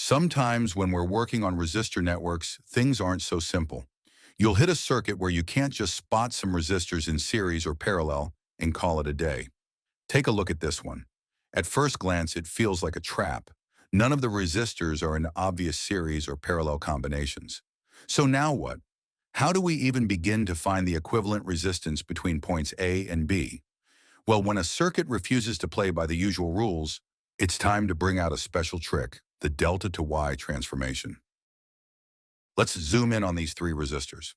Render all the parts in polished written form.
Sometimes when we're working on resistor networks, things aren't so simple. You'll hit a circuit where you can't just spot some resistors in series or parallel and call it a day. Take a look at this one. At first glance, it feels like a trap. None of the resistors are in obvious series or parallel combinations. So now what? How do we even begin to find the equivalent resistance between points A and B? Well, when a circuit refuses to play by the usual rules, it's time to bring out a special trick, the delta to Y transformation. Let's zoom in on these three resistors,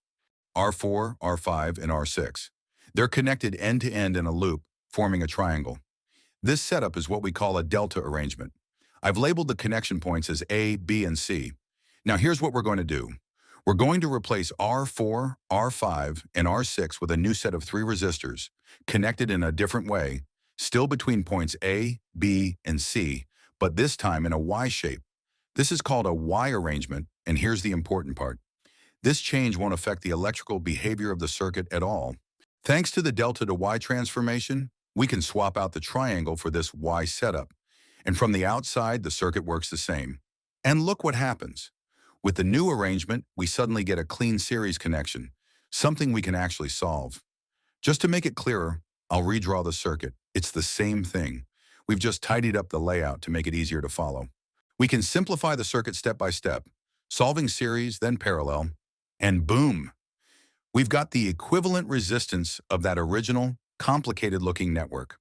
R4, R5, and R6. They're connected end-to-end in a loop, forming a triangle. This setup is what we call a delta arrangement. I've labeled the connection points as A, B, and C. Now here's what we're going to do. We're going to replace R4, R5, and R6 with a new set of three resistors, connected in a different way, still between points A, B, and C, but this time in a Y shape. This is called a Y arrangement, and here's the important part. This change won't affect the electrical behavior of the circuit at all. Thanks to the delta to Y transformation, we can swap out the triangle for this Y setup. And from the outside, the circuit works the same. And look what happens. With the new arrangement, we suddenly get a clean series connection, something we can actually solve. Just to make it clearer, I'll redraw the circuit. It's the same thing. We've just tidied up the layout to make it easier to follow. We can simplify the circuit step by step, solving series, then parallel, and boom! We've got the equivalent resistance of that original, complicated-looking network.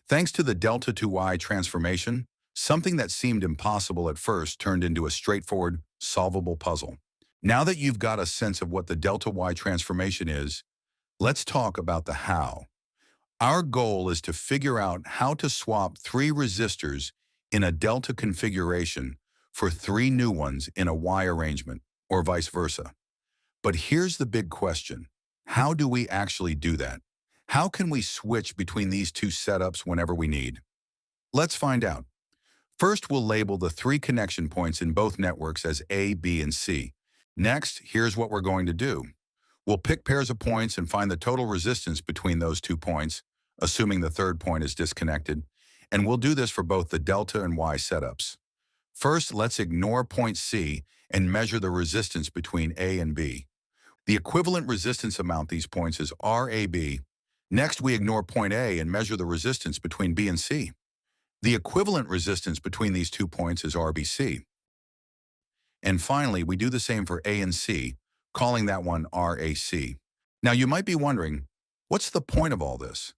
Thanks to the delta to Y transformation, something that seemed impossible at first turned into a straightforward, solvable puzzle. Now that you've got a sense of what the delta Y transformation is, let's talk about the how. Our goal is to figure out how to swap three resistors in a delta configuration for three new ones in a Y arrangement, or vice versa. But here's the big question. How do we actually do that? How can we switch between these two setups whenever we need? Let's find out. First, we'll label the three connection points in both networks as A, B, and C. Next, here's what we're going to do. We'll pick pairs of points and find the total resistance between those 2 points, assuming the third point is disconnected, and we'll do this for both the delta and Y setups. First, let's ignore point C and measure the resistance between A and B. The equivalent resistance amount these points is RAB. Next, we ignore point A and measure the resistance between B and C. The equivalent resistance between these 2 points is RBC. And finally, we do the same for A and C, calling that one RAC. Now you might be wondering, what's the point of all this?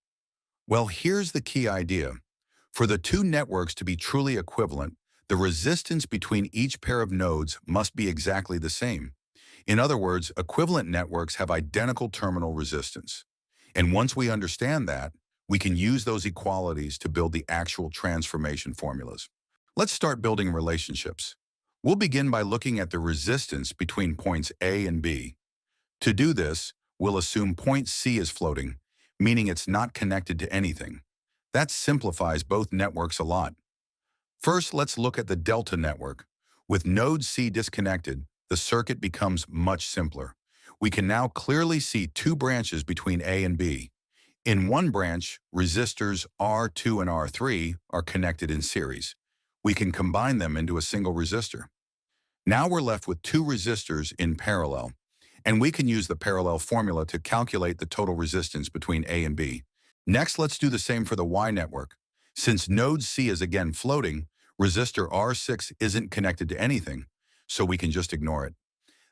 Well, here's the key idea. For the two networks to be truly equivalent, the resistance between each pair of nodes must be exactly the same. In other words, equivalent networks have identical terminal resistance. And once we understand that, we can use those equalities to build the actual transformation formulas. Let's start building relationships. We'll begin by looking at the resistance between points A and B. To do this, we'll assume point C is floating, meaning it's not connected to anything. That simplifies both networks a lot. First, let's look at the delta network. With node C disconnected, the circuit becomes much simpler. We can now clearly see two branches between A and B. In one branch, resistors R2 and R3 are connected in series. We can combine them into a single resistor. Now we're left with two resistors in parallel, and we can use the parallel formula to calculate the total resistance between A and B. Next, let's do the same for the Y network. Since node C is again floating, resistor R6 isn't connected to anything, so we can just ignore it.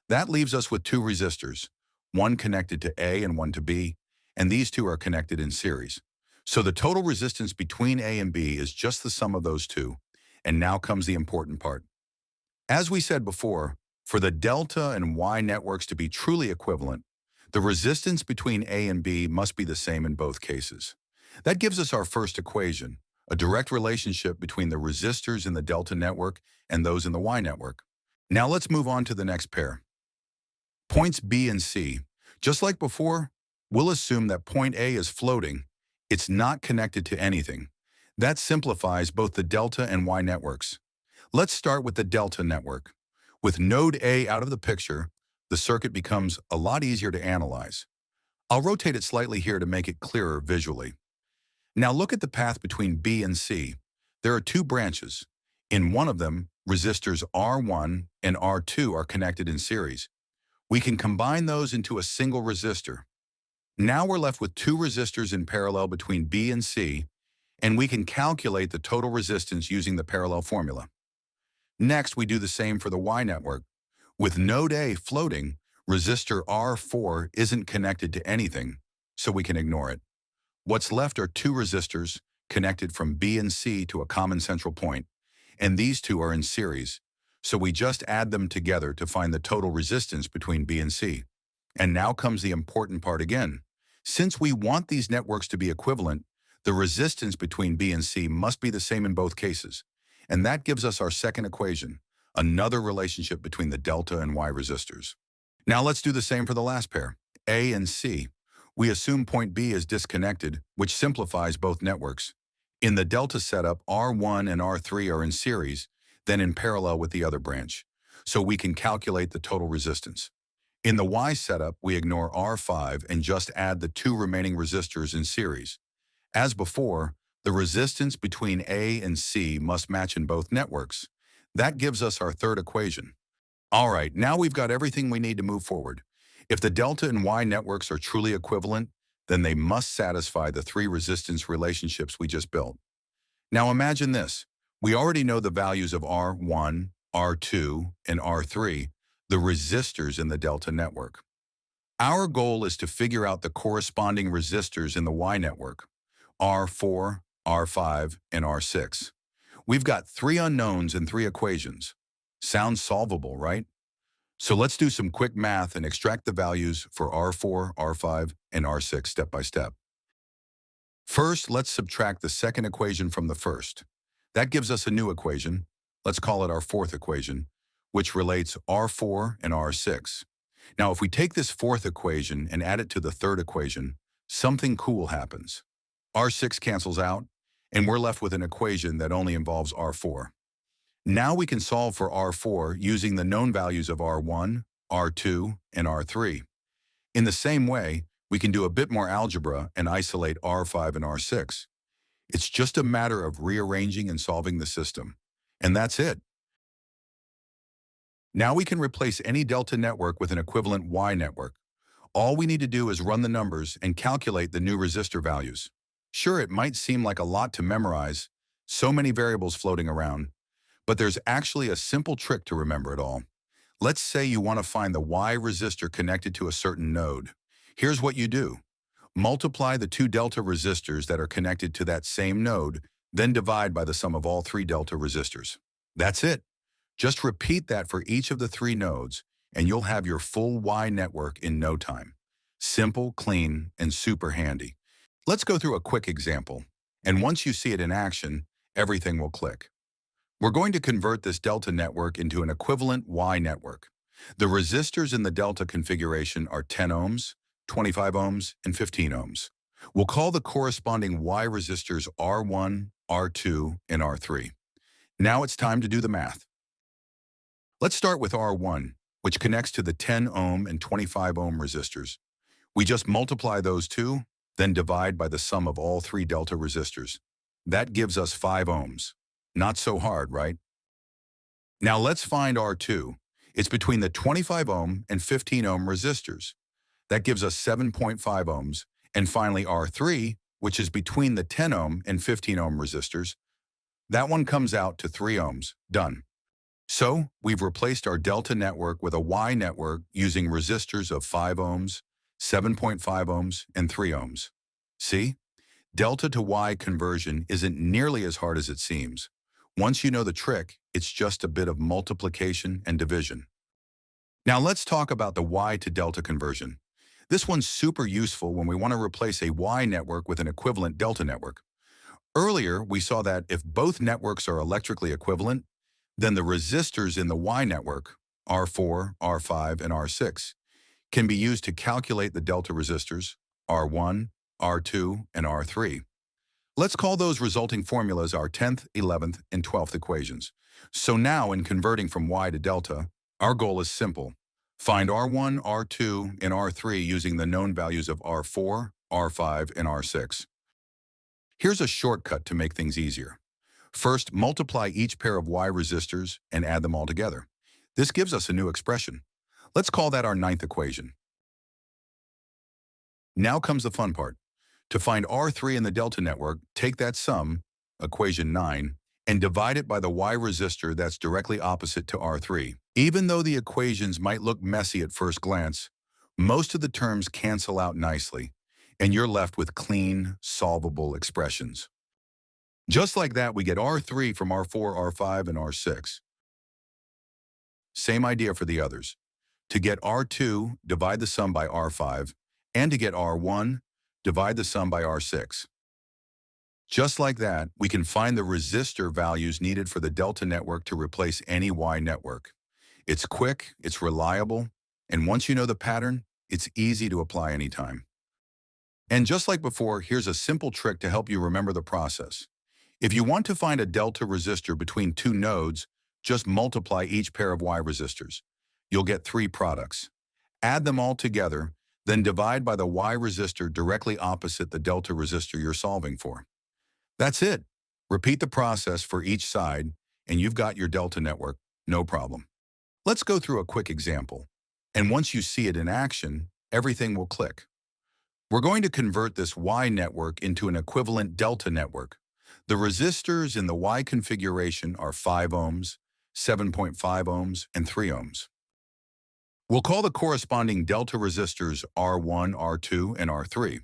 That leaves us with two resistors, one connected to A and one to B, and these two are connected in series. So the total resistance between A and B is just the sum of those two, and now comes the important part. As we said before, for the delta and Y networks to be truly equivalent, the resistance between A and B must be the same in both cases. That gives us our first equation, a direct relationship between the resistors in the delta network and those in the Y network. Now let's move on to the next pair. Points B and C. Just like before, we'll assume that point A is floating. It's not connected to anything. That simplifies both the delta and Y networks. Let's start with the delta network. With node A out of the picture, the circuit becomes a lot easier to analyze. I'll rotate it slightly here to make it clearer visually. Now look at the path between B and C. There are two branches. In one of them, resistors R1 and R2 are connected in series. We can combine those into a single resistor. Now we're left with two resistors in parallel between B and C, and we can calculate the total resistance using the parallel formula. Next, we do the same for the Y network. With node A floating, resistor R4 isn't connected to anything, so we can ignore it. What's left are two resistors connected from B and C to a common central point, and these two are in series, so we just add them together to find the total resistance between B and C. And now comes the important part again. Since we want these networks to be equivalent, the resistance between B and C must be the same in both cases. And that gives us our second equation, another relationship between the delta and Y resistors. Now let's do the same for the last pair, A and C. We assume point B is disconnected, which simplifies both networks. In the delta setup, R1 and R3 are in series, then in parallel with the other branch, so we can calculate the total resistance. In the Y setup, we ignore R5 and just add the two remaining resistors in series. As before, the resistance between A and C must match in both networks. That gives us our third equation. All right, now we've got everything we need to move forward. If the delta and Y networks are truly equivalent, then they must satisfy the three resistance relationships we just built. Now imagine this. We already know the values of R1, R2, and R3, the resistors in the delta network. Our goal is to figure out the corresponding resistors in the Y network, R4, R5, and R6. We've got three unknowns and three equations. Sounds solvable, right? So let's do some quick math and extract the values for R4, R5, and R6 step by step. First, let's subtract the second equation from the first. That gives us a new equation. Let's call it our fourth equation, which relates R4 and R6. Now, if we take this fourth equation and add it to the third equation, something cool happens. R6 cancels out, and we're left with an equation that only involves R4. Now we can solve for R4 using the known values of R1, R2, and R3. In the same way, we can do a bit more algebra and isolate R5 and R6. It's just a matter of rearranging and solving the system. And that's it. Now we can replace any delta network with an equivalent Y network. All we need to do is run the numbers and calculate the new resistor values. Sure, it might seem like a lot to memorize, so many variables floating around, but there's actually a simple trick to remember it all. Let's say you want to find the Y resistor connected to a certain node. Here's what you do. Multiply the two delta resistors that are connected to that same node, then divide by the sum of all three delta resistors. That's it. Just repeat that for each of the three nodes, and you'll have your full Y network in no time. Simple, clean, and super handy. Let's go through a quick example, and once you see it in action, everything will click. We're going to convert this delta network into an equivalent Y network. The resistors in the delta configuration are 10 ohms, 25 ohms, and 15 ohms. We'll call the corresponding Y resistors R1, R2, and R3. Now it's time to do the math. Let's start with R1, which connects to the 10 ohm and 25 ohm resistors. We just multiply those two, then divide by the sum of all three delta resistors. That gives us 5 ohms. Not so hard, right? Now let's find R2. It's between the 25 ohm and 15 ohm resistors. That gives us 7.5 ohms. And finally R3, which is between the 10 ohm and 15 ohm resistors. That one comes out to 3 ohms. Done. So we've replaced our delta network with a Y network using resistors of 5 ohms, 7.5 ohms, and 3 ohms. See? Delta to Y conversion isn't nearly as hard as it seems. Once you know the trick, it's just a bit of multiplication and division. Now let's talk about the Y to delta conversion. This one's super useful when we want to replace a Y network with an equivalent delta network. Earlier, we saw that if both networks are electrically equivalent, then the resistors in the Y network, R4, R5, and R6, can be used to calculate the delta resistors, R1, R2, and R3. Let's call those resulting formulas our 10th, 11th, and 12th equations. So now, in converting from Y to delta, our goal is simple. Find R1, R2, and R3 using the known values of R4, R5, and R6. Here's a shortcut to make things easier. First, multiply each pair of Y resistors and add them all together. This gives us a new expression. Let's call that our ninth equation. Now comes the fun part. To find R3 in the delta network, take that sum, equation 9, and divide it by the Y resistor that's directly opposite to R3. Even though the equations might look messy at first glance, most of the terms cancel out nicely, and you're left with clean, solvable expressions. Just like that, we get R3 from R4, R5, and R6. Same idea for the others. To get R2, divide the sum by R5, and to get R1, divide the sum by R6. Just like that, we can find the resistor values needed for the delta network to replace any Y network. It's quick, it's reliable, and once you know the pattern, it's easy to apply anytime. And just like before, here's a simple trick to help you remember the process. If you want to find a delta resistor between two nodes, just multiply each pair of Y resistors. You'll get 3 products. Add them all together, then divide by the Y resistor directly opposite the delta resistor you're solving for. That's it. Repeat the process for each side, and you've got your delta network, no problem. Let's go through a quick example. And once you see it in action, everything will click. We're going to convert this Y network into an equivalent delta network. The resistors in the Y configuration are 5 ohms, 7.5 ohms, and 3 ohms. We'll call the corresponding delta resistors R1, R2, and R3.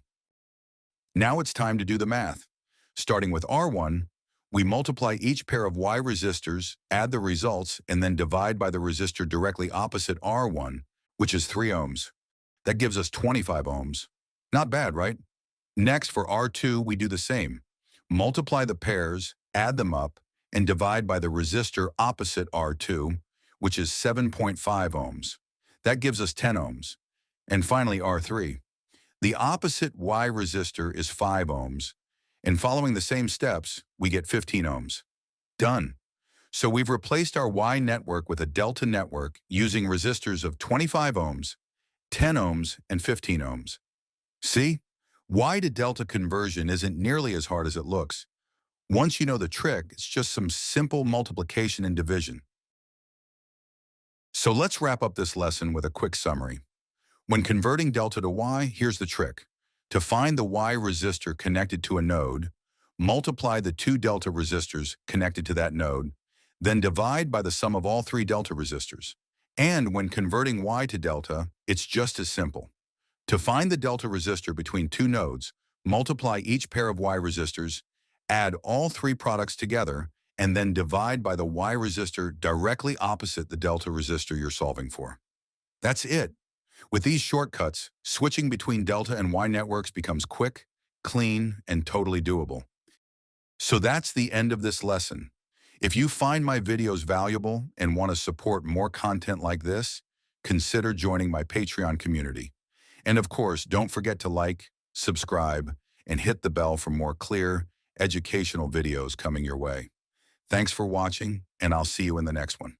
Now it's time to do the math. Starting with R1, we multiply each pair of Y resistors, add the results, and then divide by the resistor directly opposite R1, which is 3 ohms. That gives us 25 ohms. Not bad, right? Next, for R2, we do the same. Multiply the pairs, add them up, and divide by the resistor opposite R2, which is 7.5 ohms. That gives us 10 ohms. And finally, R3. The opposite Y resistor is 5 ohms, and following the same steps, we get 15 ohms. Done. So we've replaced our Y network with a delta network using resistors of 25 ohms, 10 ohms, and 15 ohms. See? Y to delta conversion isn't nearly as hard as it looks. Once you know the trick, it's just some simple multiplication and division. So let's wrap up this lesson with a quick summary. When converting delta to Y, here's the trick. To find the Y resistor connected to a node, multiply the 2 delta resistors connected to that node, then divide by the sum of all 3 delta resistors. And when converting Y to delta, it's just as simple. To find the delta resistor between 2 nodes, multiply each pair of Y resistors, add all 3 products together, and then divide by the Y resistor directly opposite the delta resistor you're solving for. That's it. With these shortcuts, switching between delta and Y networks becomes quick, clean, and totally doable. So that's the end of this lesson. If you find my videos valuable and want to support more content like this, consider joining my Patreon community. And of course, don't forget to like, subscribe, and hit the bell for more clear, educational videos coming your way. Thanks for watching, and I'll see you in the next one.